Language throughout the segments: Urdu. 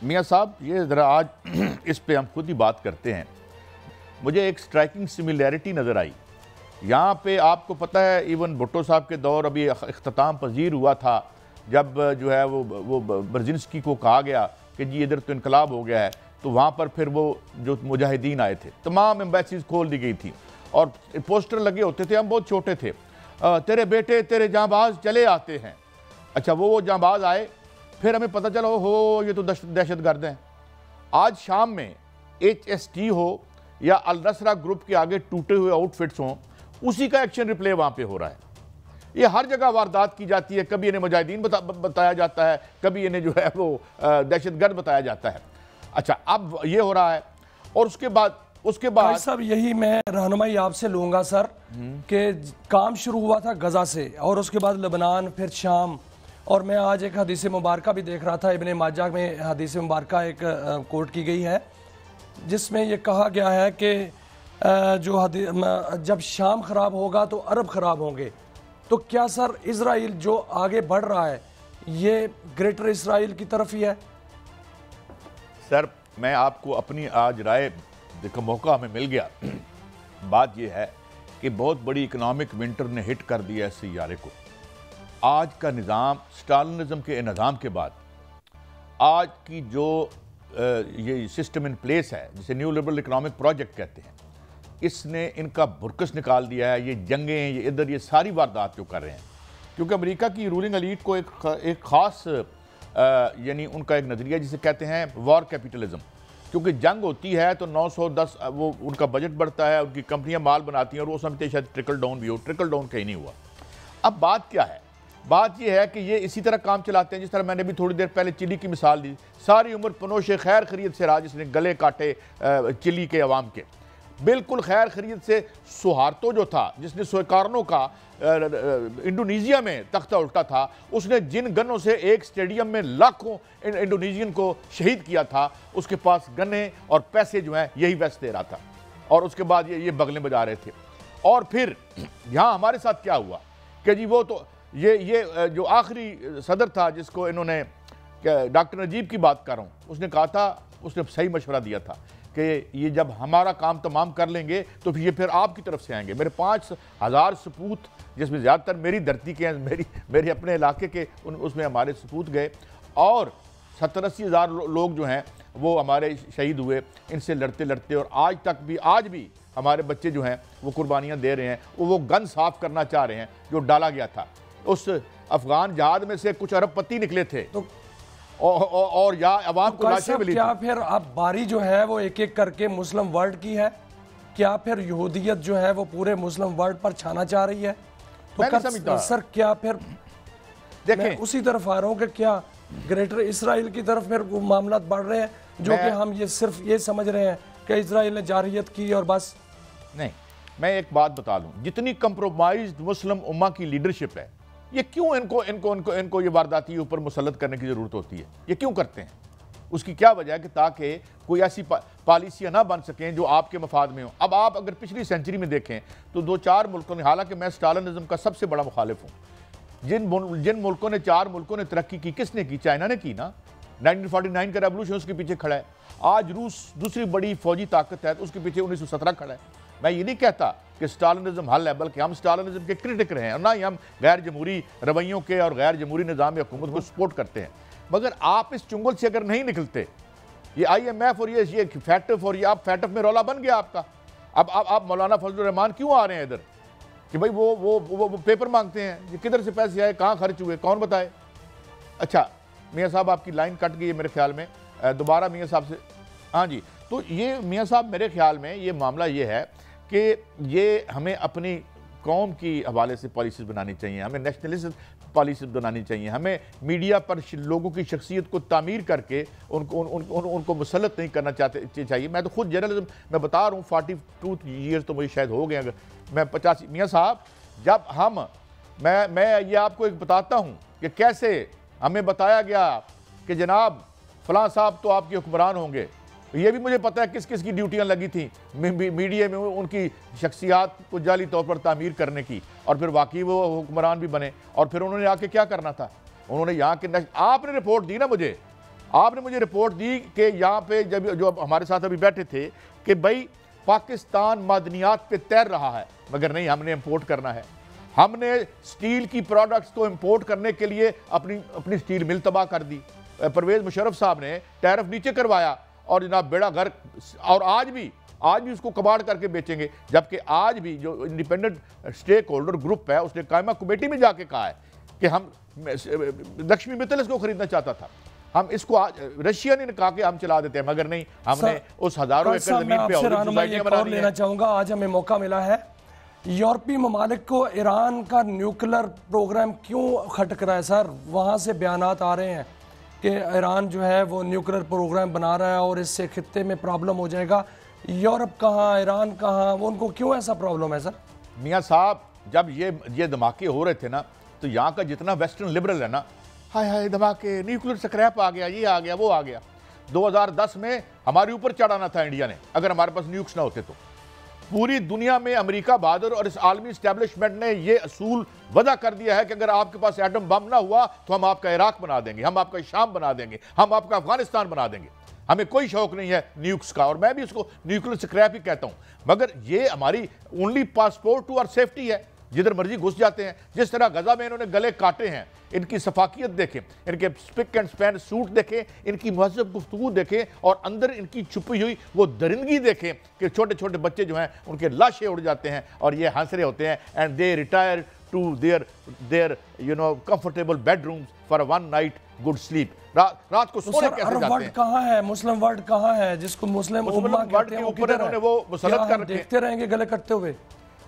میاں صاحب یہ ذرا آج اس پہ ہم خود ہی بات کرتے ہیں. مجھے ایک سٹرائکنگ سملیرٹی نظر آئی. یہاں پہ آپ کو پتہ ہے ایون بھٹو صاحب کے دور ابھی اختتام پذیر ہوا تھا جب جو ہے وہ برزنسکی کو کہا گیا کہ جی ادھر تو انقلاب ہو گیا ہے، تو وہاں پر پھر وہ جو مجاہدین آئے تھے تمام ایمبیسیز کھول دی گئی تھی اور پوسٹر لگے ہوتے تھے. ہم بہت چھوٹے تھے، تیرے بیٹے تیرے جاں باز چلے آتے ہیں. اچھا وہ جاں باز آئے، پھر ہمیں پتہ چلا ہو یہ تو دہشت گرد ہیں. آج شام میں HST ہو یا النصرہ گروپ کے آگے ٹوٹے ہوئے آؤٹ فٹس ہوں، اسی کا ایکشن ریپلے وہاں پہ ہو رہا ہے. یہ ہر جگہ واردات کی جاتی ہے، کبھی انہیں مجاہدین بتایا جاتا ہے، کبھی انہیں جو ہے وہ دہشت گرد بتایا جاتا ہے. اچھا اب یہ ہو رہا ہے اور اس کے بعد صاحب یہی میں رہنمائی آپ سے لوں گا سر کہ کام شروع ہوا تھا غزہ سے اور اس کے بعد لبنان پھر شام، اور میں آج ایک حدیث مبارکہ بھی دیکھ رہا تھا، ابن ماجہ میں حدیث مبارکہ ایک کوٹ کی گئی ہے جس میں یہ کہا گیا ہے کہ جب شام خراب ہوگا تو عرب خراب ہوں گے. تو کیا سر اسرائیل جو آگے بڑھ رہا ہے یہ گریٹر اسرائیل کی طرف ہی ہے؟ سر میں آپ کو اپنی آج رائے کا موقع ہمیں مل گیا. بات یہ ہے کہ بہت بڑی اکنامک ونٹر نے ہٹ کر دیا ہے سیارے کو. آج کا نظام سٹالنزم کے نظام کے بعد آج کی جو یہ سسٹم ان پلیس ہے جسے نیو لبرل اکنامک پروجیکٹ کہتے ہیں، اس نے ان کا برکس نکال دیا ہے. یہ جنگیں یہ ادھر یہ ساری واردات جو کر رہے ہیں کیونکہ امریکہ کی رولنگ ایلیٹ کو ایک خاص یعنی ان کا ایک نظریہ جسے کہتے ہیں وار کیپیٹلزم. کیونکہ جنگ ہوتی ہے تو 910 وہ ان کا بجٹ بڑھتا ہے، ان کی کمپنیاں مال بناتی ہیں اور وہ سمجھتے ہیں شاید ٹرکل ڈاؤن بھی ہو. ٹرکل ڈاؤن کہیں نہیں ہوا. اب بات کیا ہے؟ بات یہ ہے کہ یہ اسی طرح کام چلاتے ہیں جس طرح میں نے بھی تھوڑی دیر پہلے چلی کی مثال دی. ساری عمر پنوش خیر خرید سے رہا جس نے گلے کاٹے چلی کے عوام کے. بالکل خیر خرید سے سہارتو جو تھا جس نے سویکارنو کا انڈونیزیا میں تختہ الٹا تھا، اس نے جن گنوں سے ایک سٹیڈیم میں لاکھوں انڈونیزین کو شہید کیا تھا، اس کے پاس گنے اور پیسے جو ہیں یہی ویسٹ دے رہا تھا اور اس کے بعد یہ بغلیں بجا رہے تھے. اور پھر یہاں ہمارے ساتھ کیا ہوا کہ جی وہ تو یہ جو آخری صدر تھا جس کو انہوں نے ڈاکٹر نجیب کی بات کر رہا ہوں، اس نے کہا تھا، اس نے صحیح مشورہ دیا تھا کہ یہ جب ہمارا کام تمام کر لیں گے تو یہ پھر آپ کی طرف سے آئیں گے. میرے 5000 سپوت جس میں زیادہ تر میری دھرتی کے ہیں، میری اپنے علاقے کے، اس میں ہمارے سپوت گئے اور 70-80 ہزار لوگ جو ہیں وہ ہمارے شہید ہوئے ان سے لڑتے لڑتے. اور آج بھی ہمارے بچے جو ہیں وہ قربانیاں دے رہے ہیں. وہ گن صاف کرنا چاہ رہے ہیں جو ڈالا گیا تھا. اس افغان جہاد میں سے کچھ ارب پتی نکلے تھے اور یا عوام کو لاشیں ملی. کیا پھر اب باری جو ہے وہ ایک ایک کر کے مسلم ورلڈ کی ہے؟ کیا پھر یہودیت جو ہے وہ پورے مسلم ورلڈ پر چھانا چاہ رہی ہے؟ تو سر کیا پھر میں اسی طرف آ رہا ہوں کہ کیا گریٹر اسرائیل کی طرف پھر معاملات بڑھ رہے ہیں جو کہ ہم یہ صرف یہ سمجھ رہے ہیں کہ اسرائیل نے جارحیت کی اور بس؟ نہیں، میں ایک بات بتا دوں، جتنی کمپرومائزڈ مسلم امہ کی لیڈرشپ ہے، یہ کیوں ان کو یہ وارداتی اوپر مسلط کرنے کی ضرورت ہوتی ہے؟ یہ کیوں کرتے ہیں؟ اس کی کیا وجہ ہے کہ تاکہ کوئی ایسی پالیسیاں نہ بن سکیں جو آپ کے مفاد میں ہوں. اب آپ اگر پچھلی سینچری میں دیکھیں تو 2-4 ملکوں نے، حالانکہ میں سٹالنزم کا سب سے بڑا مخالف ہوں، جن ملکوں نے 4 ملکوں نے ترقی کی، کس نے کی؟ چائنا نے کی نا. 1949 کا ریولوشن اس کے پیچھے کھڑا ہے. آج روس دوسری بڑی فوجی طاقت ہے تو اس کے پیچھے 1917 کھڑا ہے. میں یہ نہیں کہتا کہ سٹالنزم حل ہے، بلکہ ہم سٹالنزم کے کرٹک رہے ہیں اور نہ ہی ہم غیر جمہوری رویوں کے اور غیر جمہوری نظام حکومت کو سپورٹ کرتے ہیں. مگر آپ اس چنگل سے اگر نہیں نکلتے، یہ IMF اور یہ فیٹف اور یہ آپ فیٹف میں رولا بن گیا آپ کا. اب آپ مولانا فضل الرحمان کیوں آ رہے ہیں ادھر کہ بھائی وہ پیپر مانگتے ہیں؟ یہ کدھر سے پیسے آئے، کہاں خرچ ہوئے، کون بتائے؟ اچھا میاں صاحب آپ کی لائن کٹ گئی ہے میرے خیال میں، دوبارہ میاں صاحب سے. ہاں جی، تو یہ میاں صاحب میرے خیال میں یہ معاملہ یہ ہے کہ یہ ہمیں اپنی قوم کی حوالے سے پالیسیز بنانی چاہیے، ہمیں نیشنلسٹ پالیسیز بنانی چاہیے، ہمیں میڈیا پر لوگوں کی شخصیت کو تعمیر کر کے ان کو مسلط نہیں کرنا چاہیے. میں تو خود جرنلزم میں بتا رہا ہوں 42 ایئرز تو مجھے شاید ہو گئے، اگر میں 85. میاں صاحب جب میں یہ آپ کو ایک بتاتا ہوں کہ کیسے ہمیں بتایا گیا کہ جناب فلاں صاحب تو آپ کے حکمران ہوں گے. یہ بھی مجھے پتہ ہے کس کس کی ڈیوٹیاں لگی تھیں میڈیا میں ان کی شخصیات کو جعلی طور پر تعمیر کرنے کی، اور پھر واقعی وہ حکمران بھی بنے. اور پھر انہوں نے آ کے کیا کرنا تھا؟ انہوں نے یہاں کے آپ نے رپورٹ دی نا مجھے آپ نے مجھے رپورٹ دی کہ یہاں پہ جو ہمارے ساتھ ابھی بیٹھے تھے کہ بھائی پاکستان معدنیات پہ تیر رہا ہے، مگر نہیں، ہم نے امپورٹ کرنا ہے. ہم نے سٹیل کی پروڈکٹس کو امپورٹ کرنے کے لیے اپنی سٹیل مل تباہ کر دی. پرویز مشرف صاحب نے ٹیرف نیچے کروایا اور جناب بیڑا غرق، اور آج بھی اس کو کباڑ کر کے بیچیں گے. جبکہ آج بھی جو انڈیپینڈنٹ سٹیک ہولڈر گروپ ہے اس نے قائمہ کمیٹی میں جا کے کہا ہے کہ ہم لکشمی متل اس کو خریدنا چاہتا تھا، ہم اس کو رشیا نے کہا کہ ہم چلا دیتے ہیں، مگر نہیں، ہم نے اس ہزاروں ایکڑ زمین پہ سوسائٹیاں بنا لی ہیں. لینا چاہوں گا، آج ہمیں موقع ملا ہے. یورپی ممالک کو ایران کا نیوکلر پروگرام کیوں کھٹک رہا ہے سر؟ وہاں سے بیانات آ رہے ہیں کہ ایران جو ہے وہ نیوکلر پروگرام بنا رہا ہے اور اس سے خطے میں پرابلم ہو جائے گا. یورپ کہاں، ایران کہاں، وہ ان کو کیوں ایسا پرابلم ہے سر؟ میاں صاحب جب یہ دھماکے ہو رہے تھے نا تو یہاں کا جتنا ویسٹرن لبرل ہے نا، ہائے دھماکے، نیوکلر سکریپ آ گیا، یہ آ گیا، وہ آ گیا. 2010 میں ہمارے اوپر چڑھانا تھا انڈیا نے اگر ہمارے پاس نیوکس نہ ہوتے تو. پوری دنیا میں امریکہ بہادر اور اس عالمی اسٹیبلشمنٹ نے یہ اصول وضع کر دیا ہے کہ اگر آپ کے پاس ایٹم بم نہ ہوا تو ہم آپ کا عراق بنا دیں گے، ہم آپ کا شام بنا دیں گے، ہم آپ کا افغانستان بنا دیں گے. ہمیں کوئی شوق نہیں ہے نیوکس کا، اور میں بھی اس کو نیوکلر سکریپ ہی کہتا ہوں. مگر یہ ہماری اونلی پاسپورٹ ٹو اور سیفٹی ہے، جدھر مرضی گھس جاتے ہیں. جس طرح غزہ میں انہوں نے گلے کاٹے ہیں، ان کی سفاکیت دیکھیں، ان کے سپک اینڈ سپین سوٹ دیکھیں، ان کی مہذب گفتگو دیکھیں، اور اندر ان کی چھپی ہوئی وہ درندگی دیکھیں کہ چھوٹے چھوٹے بچے جو ہیں ان کے لاشیں اڑ جاتے ہیں اور یہ ہنس رہے ہوتے ہیں. And they retire to their comfortable bedrooms for one night good sleep. رات کو سونے کیسے جاتے ہیں؟ ورلڈ کہاں ہے، مسلم ورلڈ کہاں ہے جس کو مسلم امہ کہتے ہیں؟ وہ کدھر ہے؟ وہ مسلط کر دیکھتے رہیں گے گلے کٹتے ہوئے.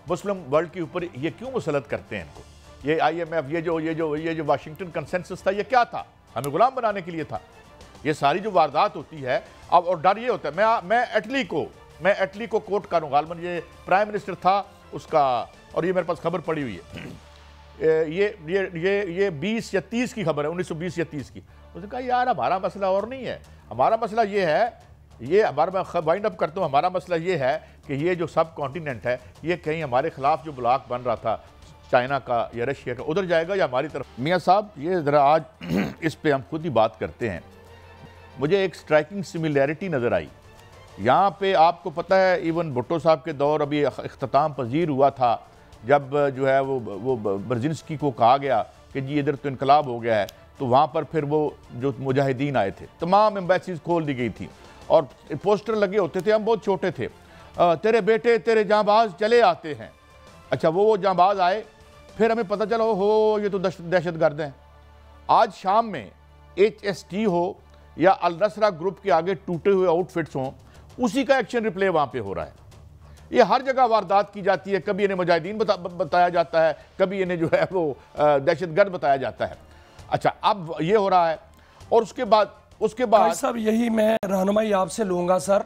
مسلم ورلڈ کے اوپر یہ کیوں مسلط کرتے ہیں ان کو؟ یہ آئی ایم ایف، یہ جو واشنگٹن کنسنسس تھا، یہ کیا تھا؟ ہمیں غلام بنانے کے لیے تھا. یہ ساری جو واردات ہوتی ہے اب، اور ڈر یہ ہوتا ہے. میں ایٹلی کو کوٹ کروں، غالباً یہ پرائم منسٹر تھا اس کا، اور یہ میرے پاس خبر پڑی ہوئی ہے، یہ 20 یا 30 کی خبر ہے، 1920 یا 30 کی. اس نے کہا یار ہمارا مسئلہ اور نہیں ہے، ہمارا مسئلہ یہ ہے، میں وائنڈ اپ کرتا ہوں، ہمارا مسئلہ یہ ہے کہ یہ جو سب کانٹیننٹ ہے یہ کہیں ہمارے خلاف جو بلاک بن رہا تھا چائنا کا یا رشیا کا، ادھر جائے گا یا ہماری طرف. میاں صاحب یہ ذرا آج اس پہ ہم خود ہی بات کرتے ہیں. مجھے ایک سٹرائکنگ سملیرٹی نظر آئی یہاں پہ. آپ کو پتہ ہے ایون بھٹو صاحب کے دور ابھی اختتام پذیر ہوا تھا جب جو ہے وہ برزنسکی کو کہا گیا کہ جی ادھر تو انقلاب ہو گیا ہے، تو وہاں پر پھر وہ جو مجاہدین آئے تھے تمام ایمبیسیز کھول دی گئی تھی اور پوسٹر لگے ہوتے تھے. ہم بہت چھوٹے تھے، تیرے بیٹے تیرے جانباز چلے آتے ہیں. اچھا وہ جانباز آئے، پھر ہمیں پتہ چلا ہو یہ تو دہشت گرد ہیں. آج شام میں HST ہو یا النصرہ گروپ کے آگے ٹوٹے ہوئے آؤٹ فٹس ہوں، اسی کا ایکشن ریپلے وہاں پہ ہو رہا ہے. یہ ہر جگہ واردات کی جاتی ہے، کبھی انہیں مجاہدین بتایا جاتا ہے، کبھی انہیں جو ہے وہ دہشت گرد بتایا جاتا ہے. اچھا اب یہ ہو رہا ہے، اور اس کے بعد صاحب یہی میں رہنمائی آپ سے لوں گا سر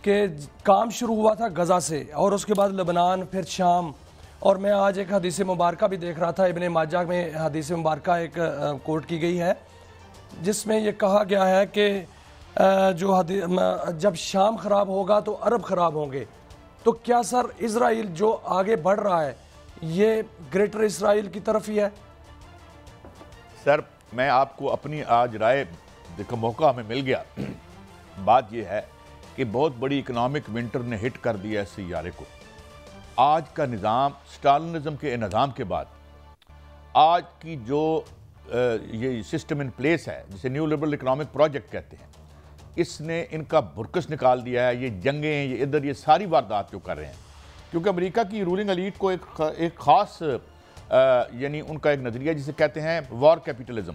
کہ کام شروع ہوا تھا غزہ سے، اور اس کے بعد لبنان، پھر شام، اور میں آج ایک حدیث مبارکہ بھی دیکھ رہا تھا، ابن ماجہ میں حدیث مبارکہ ایک کوٹ کی گئی ہے جس میں یہ کہا گیا ہے کہ جب شام خراب ہوگا تو عرب خراب ہوں گے. تو کیا سر اسرائیل جو آگے بڑھ رہا ہے یہ گریٹر اسرائیل کی طرف ہی ہے؟ سر میں آپ کو اپنی آج رائے کا موقع ہمیں مل گیا. بات یہ ہے کہ بہت بڑی اکنامک ونٹر نے ہٹ کر دیا ہے سیارے کو. آج کا نظام سٹالنزم کے نظام کے بعد آج کی جو یہ سسٹم ان پلیس ہے جسے نیو لبرل اکنامک پروجیکٹ کہتے ہیں، اس نے ان کا برکس نکال دیا ہے. یہ جنگیں، یہ ادھر، یہ ساری واردات جو کر رہے ہیں، کیونکہ امریکہ کی رولنگ ایلیٹ کو ایک خاص یعنی ان کا ایک نظریہ جسے کہتے ہیں وار کیپٹلزم.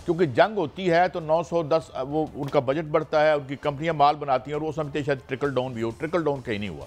کیونکہ جنگ ہوتی ہے تو 910 وہ ان کا بجٹ بڑھتا ہے، ان کی کمپنیاں مال بناتی ہیں اور وہ سمجھتے ہیں شاید ٹرکل ڈاؤن بھی ہو. ٹرکل ڈاؤن کہیں نہیں ہوا.